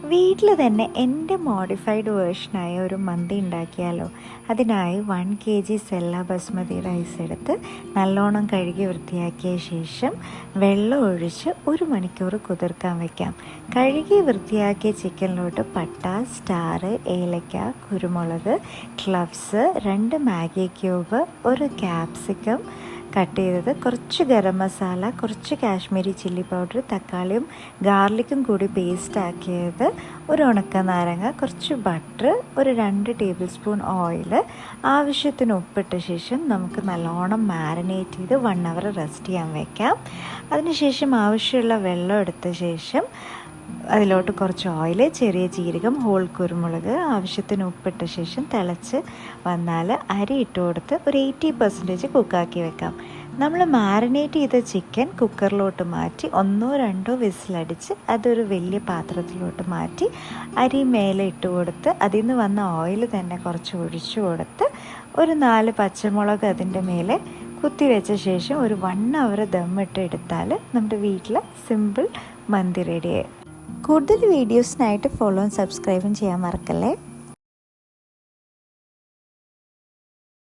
വീട്ടിൽ തന്നെ എൻ്റെ മോഡിഫൈഡ് വേർഷനായ ഒരു മന്തി ഉണ്ടാക്കിയാലോ. അതിനായി 1 kg സെല്ല ബസ്മതി റൈസ് എടുത്ത് നല്ലോണം കഴുകി വൃത്തിയാക്കിയ ശേഷം വെള്ളം ഒഴിച്ച് 1 മണിക്കൂർ കുതിർക്കാൻ വയ്ക്കാം. കഴുകി വൃത്തിയാക്കിയ ചിക്കനിലോട്ട് പട്ട, സ്റ്റാർ, ഏലക്ക, കുരുമുളക്, ക്ലവ്സ്, 2 മാഗി ക്യൂബ്, 1 ക്യാപ്സിക്കം കട്ട് ചെയ്തത്, കുറച്ച് ഗരം മസാല, കുറച്ച് കാശ്മീരി ചില്ലി പൗഡർ, തക്കാളിയും ഗാർലിക്കും കൂടി പേസ്റ്റ് ആക്കിയത്, 1 ഉണക്ക നാരങ്ങ, കുറച്ച് ബട്ടർ, 2 ടേബിൾ സ്പൂൺ ഓയിൽ, ആവശ്യത്തിന് ഉപ്പിട്ട ശേഷം നമുക്ക് നല്ലോണം മാരിനേറ്റ് ചെയ്ത് 1 hour റെസ്റ്റ് ചെയ്യാൻ വയ്ക്കാം. അതിനുശേഷം ആവശ്യമുള്ള വെള്ളം എടുത്ത ശേഷം അതിലോട്ട് കുറച്ച് ഓയിൽ, ചെറിയ ജീരകം, ഹോൾ കുരുമുളക്, ആവശ്യത്തിന് ഉപ്പിട്ട ശേഷം തിളച്ച് വന്നാൽ അരി ഇട്ട് കൊടുത്ത് ഒരു 80% കുക്കാക്കി വെക്കാം. നമ്മൾ മാരിനേറ്റ് ചെയ്ത ചിക്കൻ കുക്കറിലോട്ട് മാറ്റി 1-2 വിസിലടിച്ച് അതൊരു വലിയ പാത്രത്തിലോട്ട് മാറ്റി അരി മേലെ ഇട്ട് കൊടുത്ത് അതിൽ നിന്ന് വന്ന ഓയിൽ തന്നെ കുറച്ച് ഒഴിച്ചു കൊടുത്ത് ഒരു 4 പച്ചമുളക് അതിൻ്റെ മേലെ കുത്തി വെച്ച ശേഷം ഒരു 1 hour ദമ്മിട്ട് എടുത്താൽ നമ്മുടെ വീട്ടിൽ സിമ്പിൾ മന്തി റെഡിയായി. കൂടുതൽ വീഡിയോസിനായിട്ട് ഫോളോയും സബ്സ്ക്രൈബും ചെയ്യാൻ മറക്കല്ലേ.